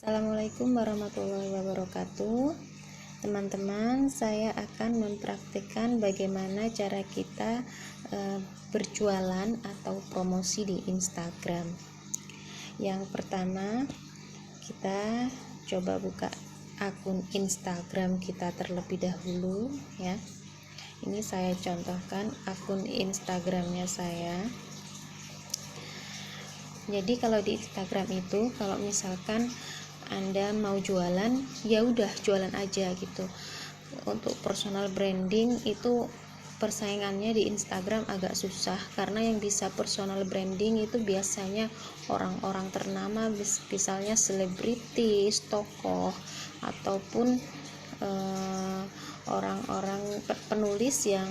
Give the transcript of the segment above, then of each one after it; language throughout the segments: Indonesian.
Assalamualaikum warahmatullahi wabarakatuh. Teman-teman, saya akan mempraktikkan bagaimana cara kita berjualan atau promosi di Instagram. Yang pertama, kita coba buka akun Instagram kita terlebih dahulu ya. Ini saya contohkan akun Instagramnya saya. Jadi kalau di Instagram itu, kalau misalkan Anda mau jualan, ya udah jualan aja gitu. Untuk personal branding itu persaingannya di Instagram agak susah, karena yang bisa personal branding itu biasanya orang-orang ternama, misalnya selebritis, tokoh, ataupun orang-orang penulis yang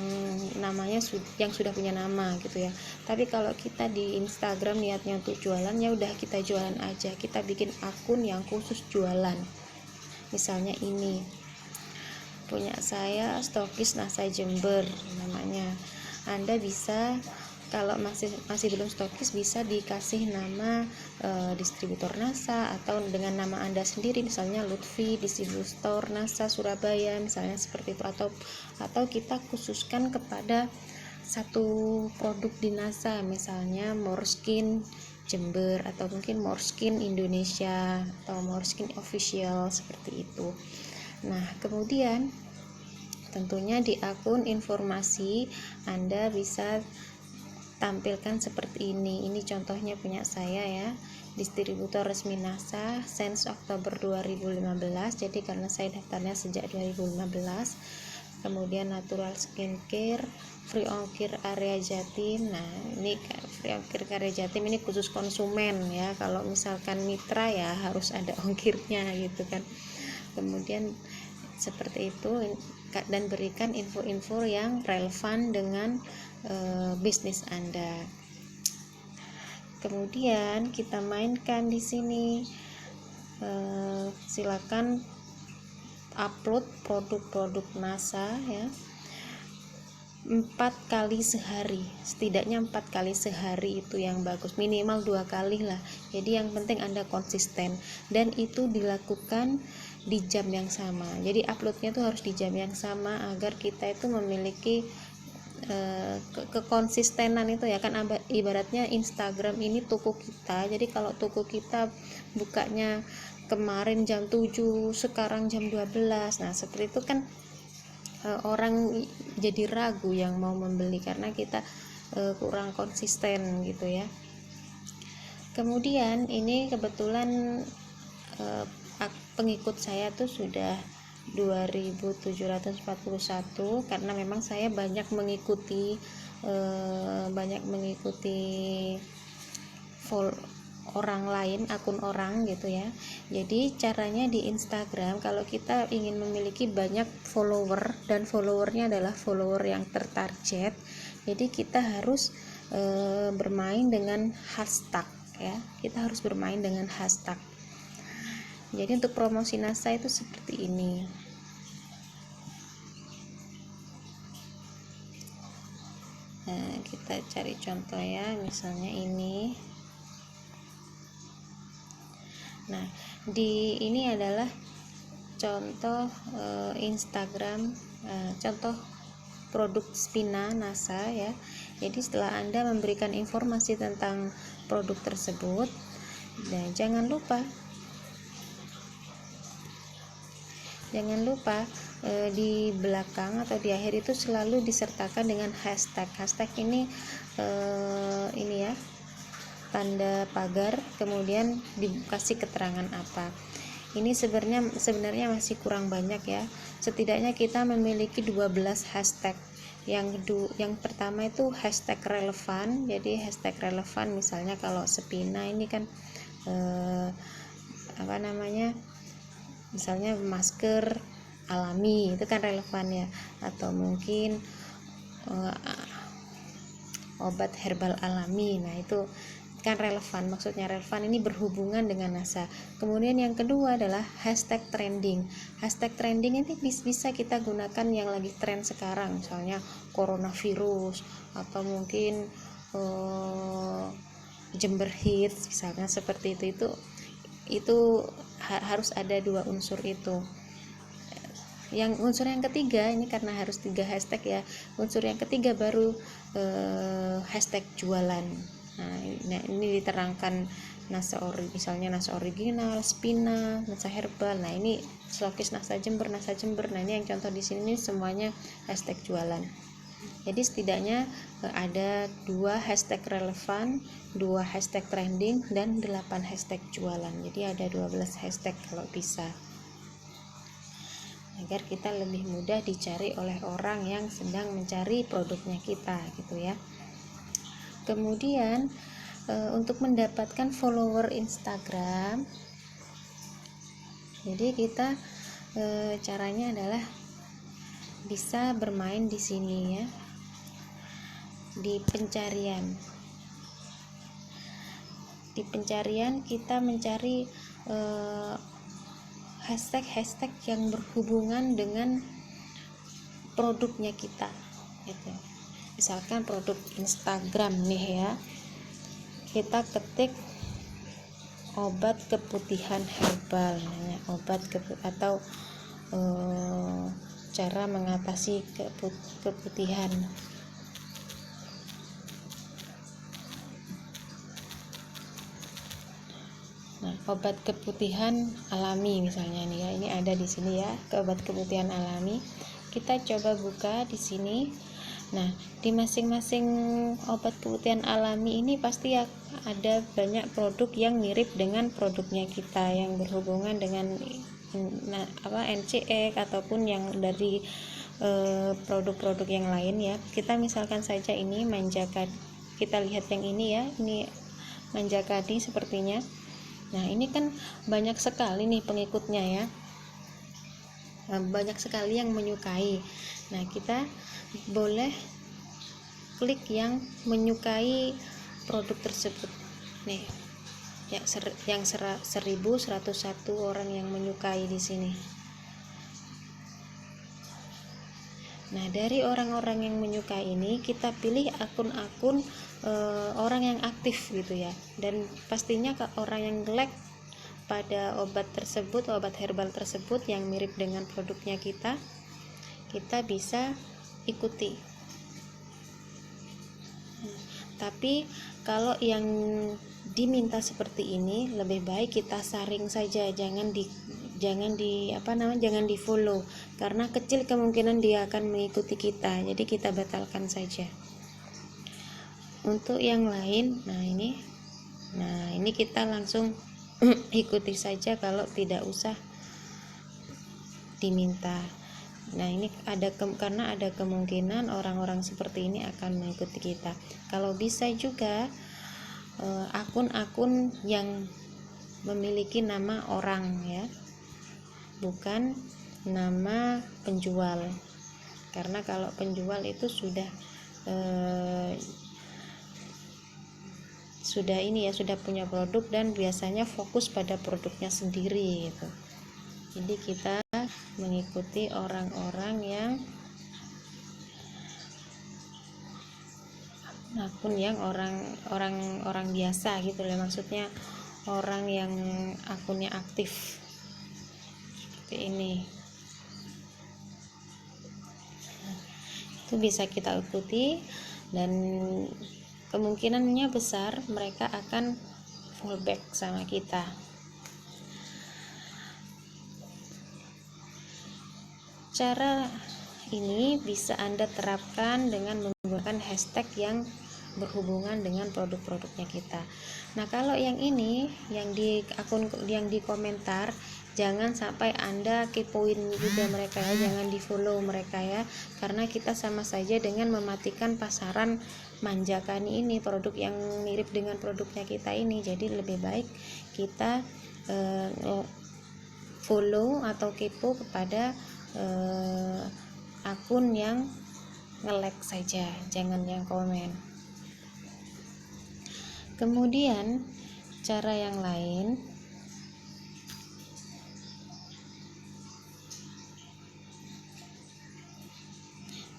namanya yang sudah punya nama gitu ya. Tapi kalau kita di Instagram niatnya untuk jualan, ya udah kita jualan aja, kita bikin akun yang khusus jualan. Misalnya ini punya saya, Stokis NASA Jember namanya. Anda bisa, kalau masih belum stokis, bisa dikasih nama distributor NASA atau dengan nama Anda sendiri, misalnya Lutfi distributor NASA Surabaya misalnya, seperti itu, atau kita khususkan kepada satu produk di NASA, misalnya Moreskin Jember, atau mungkin Moreskin Indonesia atau Moreskin Official, seperti itu. Nah, kemudian tentunya di akun informasi Anda bisa tampilkan seperti ini. Ini contohnya punya saya ya, distributor resmi NASA since Oktober 2015. Jadi karena saya daftarnya sejak 2015. Kemudian natural skincare, free ongkir area Jatim. Nah, ini free ongkir area Jatim ini khusus konsumen ya. Kalau misalkan mitra ya harus ada ongkirnya gitu kan. Kemudian seperti itu, dan berikan info-info yang relevan dengan bisnis Anda. Kemudian kita mainkan di sini, silakan upload produk-produk NASA ya, 4 kali sehari, setidaknya 4 kali sehari itu yang bagus, minimal 2 kali lah. Jadi yang penting Anda konsisten, dan itu dilakukan di jam yang sama. Jadi uploadnya tuh harus di jam yang sama agar kita itu memiliki kekonsistenan itu ya kan. Ibaratnya Instagram ini toko kita. Jadi kalau toko kita bukanya kemarin jam 7, sekarang jam 12, nah seperti itu kan orang jadi ragu yang mau membeli karena kita kurang konsisten gitu ya. Kemudian ini kebetulan pengikut saya tuh sudah 2741, karena memang saya banyak mengikuti orang lain, akun orang gitu ya. Jadi caranya di Instagram, kalau kita ingin memiliki banyak follower dan followernya adalah follower yang tertarget, jadi kita harus bermain dengan hashtag ya. Kita harus bermain dengan hashtag. Jadi untuk promosi NASA itu seperti ini. Nah, kita cari contoh ya, misalnya ini. Nah, ini adalah contoh Instagram, contoh produk Spina NASA ya. Jadi setelah Anda memberikan informasi tentang produk tersebut, dan jangan lupa di belakang atau di akhir itu selalu disertakan dengan hashtag. Hashtag ini ya, tanda pagar, kemudian dikasih keterangan apa. Ini sebenarnya masih kurang banyak ya. Setidaknya kita memiliki 12 hashtag. Yang pertama itu hashtag relevan. Jadi hashtag relevan, misalnya kalau Spina ini kan misalnya masker alami, itu kan relevan ya, atau mungkin obat herbal alami. Nah, itu kan relevan, maksudnya relevan, ini berhubungan dengan NASA. Kemudian yang kedua adalah hashtag trending. Hashtag trending ini bisa kita gunakan yang lagi tren sekarang, misalnya coronavirus, atau mungkin Jember Hits misalnya, seperti itu harus ada dua unsur itu. Yang unsur yang ketiga ini karena harus 3 hashtag ya, unsur yang ketiga baru hashtag jualan. Nah ini diterangkan misalnya nasa original, spina, nasa herbal. Nah ini selokis nasa Jember. Nah ini yang contoh di sini semuanya hashtag jualan. Jadi setidaknya ada 2 hashtag relevan, 2 hashtag trending, dan 8 hashtag jualan. Jadi ada 12 hashtag kalau bisa, agar kita lebih mudah dicari oleh orang yang sedang mencari produknya kita gitu ya. Kemudian untuk mendapatkan follower Instagram, jadi kita caranya adalah bisa bermain di sini ya, di pencarian. Di pencarian kita mencari hashtag yang berhubungan dengan produknya kita gitu. Misalkan produk Instagram nih ya, kita ketik obat keputihan herbal, atau cara mengatasi keputihan. Nah, obat keputihan alami misalnya nih ya, ini ada di sini ya, obat keputihan alami. Kita coba buka di sini. Nah, di masing-masing obat keputihan alami ini pasti ada banyak produk yang mirip dengan produknya kita, yang berhubungan dengan NCE ataupun yang dari produk-produk yang lain ya. Kita misalkan saja ini Manjakadi, kita lihat yang ini ya, ini Manjakadi sepertinya. Nah ini kan banyak sekali nih pengikutnya ya, banyak sekali yang menyukai. Nah kita boleh klik yang menyukai produk tersebut nih, yang 1101 orang yang menyukai di sini. Nah dari orang-orang yang menyukai ini kita pilih akun-akun orang yang aktif gitu ya, dan pastinya orang yang like pada obat tersebut, obat herbal tersebut yang mirip dengan produknya kita bisa ikuti. Tapi kalau yang diminta seperti ini lebih baik kita saring saja, jangan di follow, karena kecil kemungkinan dia akan mengikuti kita, jadi kita batalkan saja. Untuk yang lain, nah ini kita langsung ikuti saja kalau tidak usah diminta. Nah ini karena ada kemungkinan orang-orang seperti ini akan mengikuti kita. Kalau bisa juga akun-akun yang memiliki nama orang ya, bukan nama penjual, karena kalau penjual itu sudah punya produk dan biasanya fokus pada produknya sendiri gitu. Jadi kita mengikuti orang-orang yang orang biasa gitu ya, maksudnya orang yang akunnya aktif seperti ini. Itu bisa kita ikuti dan kemungkinannya besar mereka akan fallback sama kita. Cara ini bisa Anda terapkan dengan menggunakan hashtag yang berhubungan dengan produk-produknya kita. Nah, kalau yang ini yang di komentar, jangan sampai Anda kepoin juga mereka ya, jangan di-follow mereka ya, karena kita sama saja dengan mematikan pasaran Manjakani ini, produk yang mirip dengan produknya kita ini. Jadi lebih baik kita follow atau kepo kepada akun yang nge-like saja, jangan yang komen. Kemudian cara yang lain,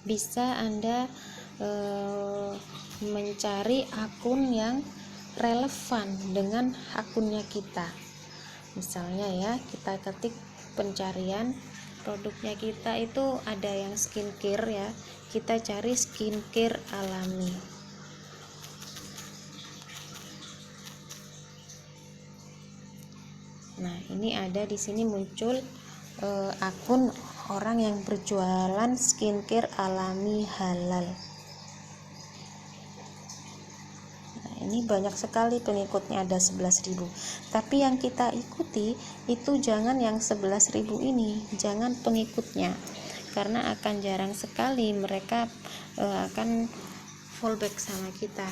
bisa Anda mencari akun yang relevan dengan akunnya kita. Misalnya ya, kita ketik pencarian produknya kita itu ada yang skincare ya, kita cari skincare alami. Nah, ini ada di sini muncul akun orang yang berjualan skincare alami halal. Nah, ini banyak sekali pengikutnya, ada 11.000. Tapi yang kita ikuti itu jangan yang 11.000 ini, jangan pengikutnya, karena akan jarang sekali mereka akan fallback sama kita,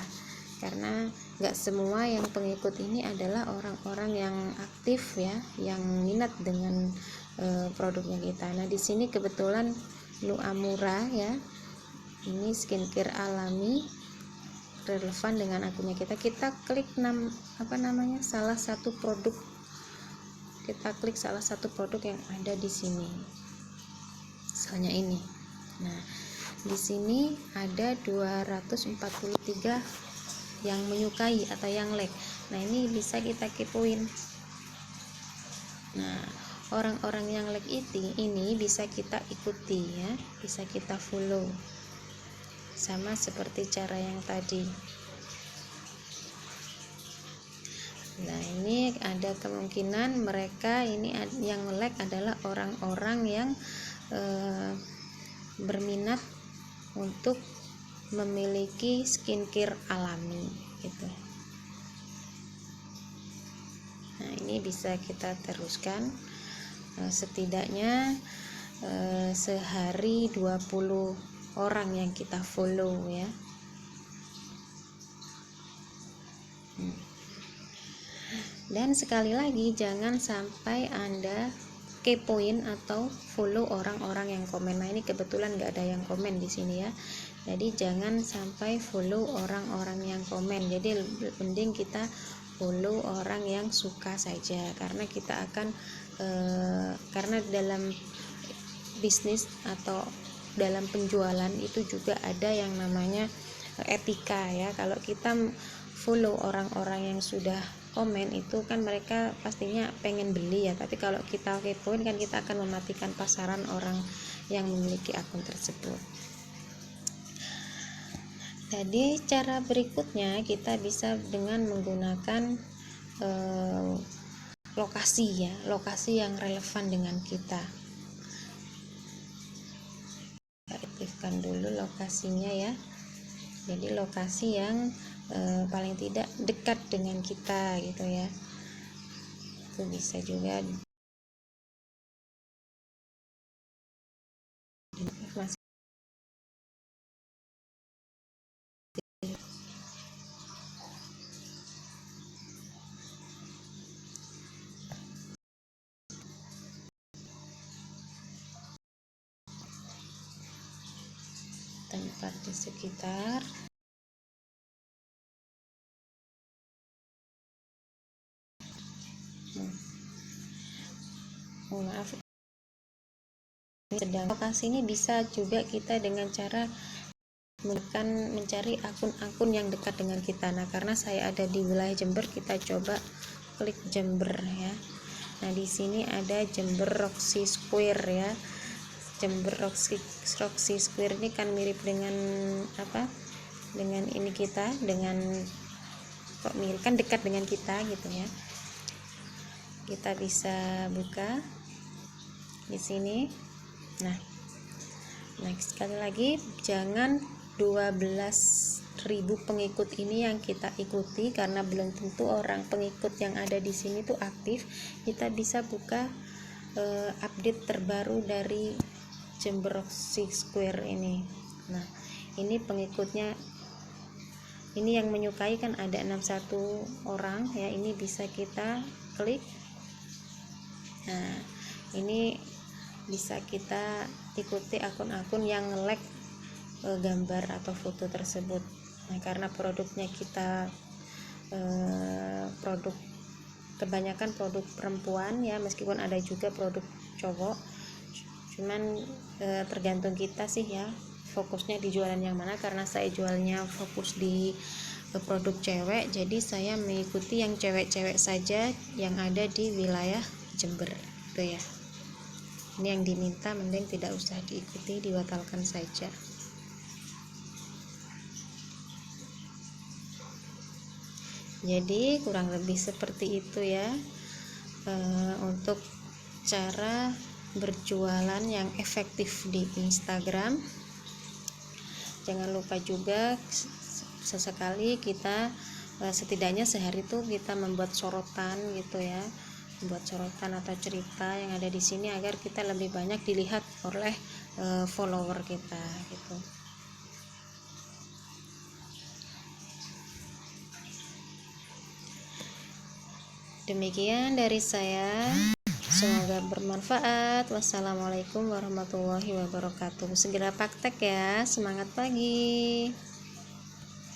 karena nggak semua yang pengikut ini adalah orang-orang yang aktif ya, yang minat dengan produknya kita. Nah, di sini kebetulan Lu Amura ya, ini skincare alami, relevan dengan akunnya kita. Kita klik salah satu produk, kita klik salah satu produk yang ada di sini, misalnya ini. Nah, di sini ada 243 yang menyukai atau yang like. Nah, ini bisa kita kepoin. Nah, orang-orang yang like ini bisa kita ikuti ya, bisa kita follow, sama seperti cara yang tadi. Nah, ini ada kemungkinan mereka ini yang like adalah orang-orang yang berminat untuk memiliki skincare alami gitu. Nah, ini bisa kita teruskan setidaknya sehari 20 orang yang kita follow ya. Dan sekali lagi, jangan sampai Anda kepoin atau follow orang-orang yang komen. Nah, ini kebetulan nggak ada yang komen di sini ya, jadi jangan sampai follow orang-orang yang komen. Jadi mending kita follow orang yang suka saja, karena kita akan karena dalam bisnis atau dalam penjualan itu juga ada yang namanya etika ya. Kalau kita follow orang-orang yang sudah komen itu kan mereka pastinya pengen beli ya, tapi kalau kita kepoin kan kita akan mematikan pasaran orang yang memiliki akun tersebut. Jadi cara berikutnya kita bisa dengan menggunakan lokasi ya, lokasi yang relevan dengan kita. Kita aktifkan dulu lokasinya ya, jadi lokasi yang paling tidak dekat dengan kita gitu ya. Itu bisa juga masih tempat di sekitar. Maaf, sedang lokasi ini bisa juga kita dengan cara mencari akun-akun yang dekat dengan kita. Nah, karena saya ada di wilayah Jember, kita coba klik Jember ya. Nah, di sini ada Jember Roxy Square ya. Jember Roxy Square ini kan mirip dengan dengan ini kita, dengan kok mirip, kan dekat dengan kita gitu ya. Kita bisa buka di sini. Nah, sekali lagi, jangan 12.000 pengikut ini yang kita ikuti, karena belum tentu orang pengikut yang ada di sini tuh aktif. Kita bisa buka update terbaru dari Jember Roxy Square ini. Nah, ini pengikutnya, ini yang menyukai kan ada 61 orang ya, ini bisa kita klik. Nah, ini bisa kita ikuti akun-akun yang like gambar atau foto tersebut. Nah, karena produknya kita produk kebanyakan produk perempuan ya, meskipun ada juga produk cowok, cuman tergantung kita sih ya, fokusnya di jualan yang mana. Karena saya jualnya fokus di produk cewek, jadi saya mengikuti yang cewek-cewek saja yang ada di wilayah Jember gitu ya. Ini yang diminta mending tidak usah diikuti, dibatalkan saja. Jadi kurang lebih seperti itu ya, untuk cara berjualan yang efektif di Instagram. Jangan lupa juga sesekali kita setidaknya sehari itu kita membuat sorotan gitu ya, membuat sorotan atau cerita yang ada di sini agar kita lebih banyak dilihat oleh follower kita gitu. Demikian dari saya, semoga bermanfaat. Wassalamualaikum warahmatullahi wabarakatuh. Segera praktek ya, semangat pagi.